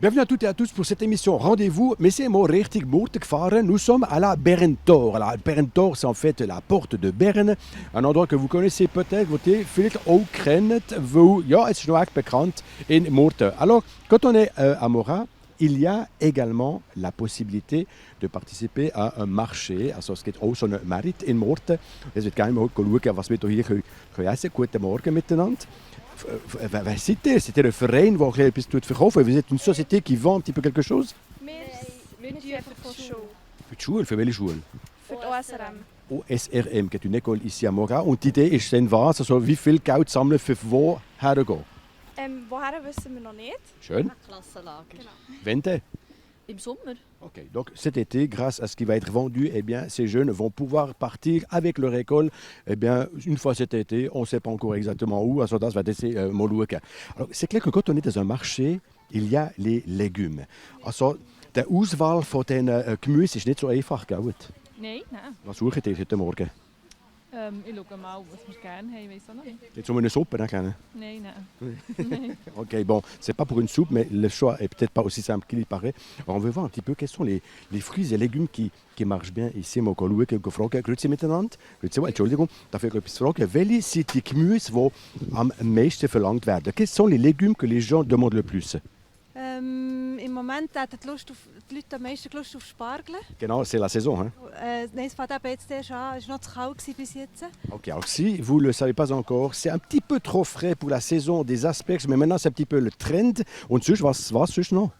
Bienvenue à toutes et à tous pour cette émission Rendez-vous. Mais c'est mon richtig Moorte gefahren. Nous sommes à la Berntor. La Berntor, c'est en fait la porte de Berne. Un endroit que vous connaissez peut-être, vous vielleicht auch kennt, wo, ja, es ist noch echt bekannt in Moorte. Alors, quand on est à Mora, il y a également la possibilité de participer à un marché. Also es gibt auch so eine Merit in Moorte. Es wird gerne mal schauen, was wir hier essen können. Guten Morgen miteinander. Was seid ihr? Seid ihr ein Verein, der etwas verkauft? Vous êtes une société qui vend un petit peu quelque chose? Wir tun einfach für die Schule. Für die Schule? Für welche Schule? Für die OSRM. OSRM, qui est une école ici à Mora. Und die Idee ist dann was? Also wie viel Geld sammeln für wo hergehen? Woher wissen wir noch nicht. Schön. Klassenlager. Genau. Wenn denn? Im Sommer. Ok, donc cet été, grâce à ce qui va être vendu, eh bien, ces jeunes vont pouvoir partir avec leur école. Eh bien, une fois cet été, on ne sait pas encore exactement où. Also das wird jetzt mal schauen. Alors, c'est clair que quand on est dans un marché, il y a les légumes. Also, der Auswahl von den Gemüse ist nicht so einfach, gell? Nein, nein. Was sucht ihr heute Morgen? Ich schaue mal, was wir gerne haben, weiss auch noch nicht. Jetzt um eine Suppe, ne? Nein, nein. Ok, bon, c'est pas pour une soupe, mais le choix est peut-être pas aussi simple qu'il y paraît. Alors, on veut voir un petit peu quels sont les fruits et légumes qui marchent bien ici. Mal schauen, fragen. Grüezi miteinander. Grüezi, Entschuldigung, darf ich etwas fragen? Welche sind die Gemüse, die am meisten verlangt werden? Quels sont les légumes que les gens demandent le plus? Im Moment haben die Leute am meisten Lust auf Spargel. Genau, c'est la saison. Hein? Nein, es fängt eben jetzt erst an. Es war noch zu kalt bis jetzt. Ok, alors si vous ne le savez pas encore, c'est un petit peu trop frais pour la saison des asperges, mais maintenant c'est un petit peu le trend. Und sonst, was sonst noch?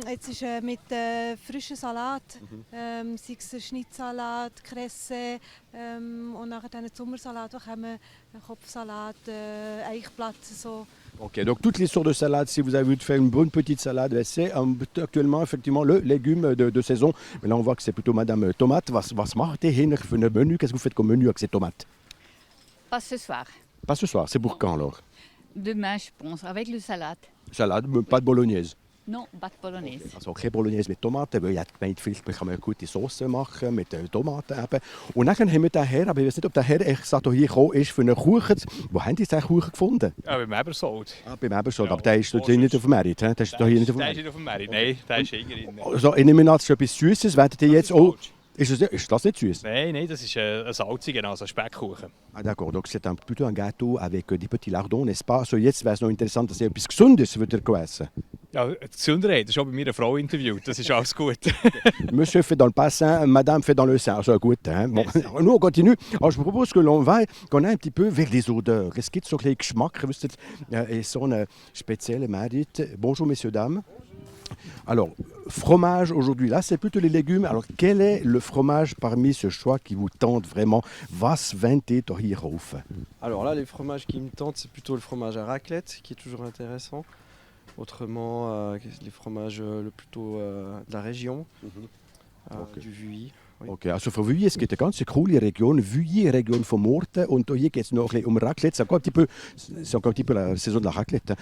Jetzt ist mit frischem Salat, sei es Schnittsalat, Kresse und nachher dann Sommersalat, da kommen Kopfsalat, Eichblatt, so. Ok, donc toutes les sortes de salades, si vous avez voulu faire une bonne petite salade, c'est actuellement effectivement le légume de saison. Mais là on voit que c'est plutôt Madame Tomate. Was macht ihr hier für ein Menü? Qu'est-ce que vous faites comme menu avec ces tomates? Pas ce soir. Pas ce soir, c'est pour quand alors? Demain, je pense, avec le salade. Salade, pas de bolognaise. Non, pas de polonaise. Okay, also keine Bolognese mit Tomaten, weil ich gemeint, vielleicht kann man eine gute Sauce machen mit Tomaten eben. Und dann haben wir den Herr, aber ich weiß nicht, ob der Herr hier gekommen ist für einen Kuchen. Wo haben Sie diesen Kuchen gefunden? Ja, beim Ebersold. Ah, beim Ebersold, Ja, aber der ist hier nicht auf dem Merit. Der ist hier nicht auf dem Der ist Merit. nicht auf dem Merit. Nein, der ist irgendein. Also, ich nehme an, das ist etwas Süßes. Werdet ihr jetzt auch... Ist das nicht süß? Nein, das ist ein salziger, also ein Speckkuchen. Ah, d'accord, donc c'est plutôt un gâteau avec des petits lardons, n'est-ce pas? Also jetzt wäre es noch interessant, dass ihr etwas Gesundes würdet essen. Ja, die Gesundheit, das ist auch bei mir eine Frau interviewt, das ist alles gut. Monsieur fait dans le bassin, madame fait dans le sein. Also gut, hein? Bon, nous on continue. Alors je vous propose qu'on aille un petit peu vers les odeurs. Es gibt so ein bisschen Geschmack, wisst ihr, so eine spezielle Merit. Bonjour messieurs, dames. Alors, fromage aujourd'hui, là c'est plutôt les légumes. Alors quel est le fromage parmi ce choix qui vous tente vraiment? Was wendet ihr hier rauf? Alors là, les fromages qui me tentent, c'est plutôt le fromage à raclette qui est toujours intéressant. Autrement, les fromages plutôt de la région, Okay. du Vuilly. Oui. Okay, also von Vuilly, es gibt eine ganz coole Region, Vuilly, Region von Moorte. Und hier geht es noch ein bisschen Raclette. C'est encore un petit peu la saison de la raclette.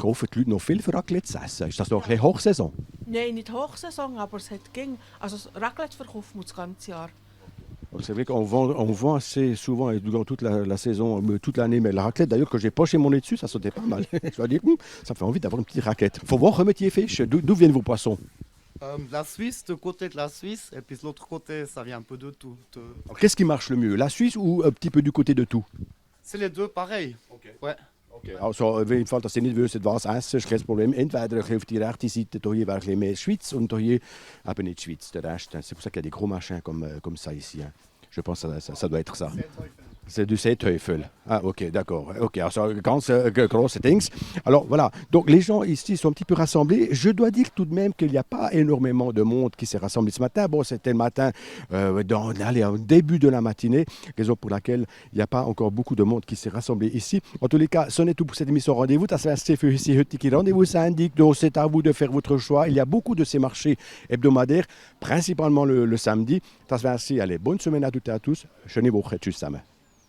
Kaufen die Leute noch viel für Raclette zu essen? Ist das noch ein bisschen Hochsaison? Nein, nicht Hochsaison, aber es hat ging. Also das Raclette verkauft man das ganze Jahr. C'est vrai qu'on vend assez souvent et durant toute la saison, toute l'année. Mais la raclette, d'ailleurs, que j'ai poché mon nez dessus, ça sautait pas mal. Je dois dire, ça me fait envie d'avoir une petite raclette. Faut voir remettre les fiches. D'où viennent vos poissons? La Suisse, de côté de la Suisse, et puis de l'autre côté, ça vient un peu de tout. Alors, qu'est-ce qui marche le mieux? La Suisse ou un petit peu du côté de tout? C'est les deux pareil. Okay. Ouais. Okay. Also, auf jeden Fall, dass ihr nicht wisst, was essen, ist kein Problem. Entweder auf die rechte Seite, hier wäre ein bisschen mehr Schweiz und hier eben nicht Schweiz. Der Rest, c'est pour ça qu'il y a des gros machins comme ça ici. Hein. Je pense que ça doit être ça. C'est du Seeteufel. Ah, ok, d'accord. Ok, alors ganz grosse Dings. Alors voilà, donc les gens ici sont un petit peu rassemblés. Je dois dire tout de même qu'il n'y a pas énormément de monde qui s'est rassemblé ce matin. Bon, c'était le matin, au début de la matinée, raison pour laquelle il n'y a pas encore beaucoup de monde qui s'est rassemblé ici. En tous les cas, ce n'est tout pour cette émission Rendez-vous. Das wäre es für die heutige Rendez-vous-Sendung. Donc c'est à vous de faire votre choix. Il y a beaucoup de ces marchés hebdomadaires, principalement le samedi. Das wäre es. Allez, bonne semaine à toutes et à tous. Schöne Woche. Tschüss zusammen.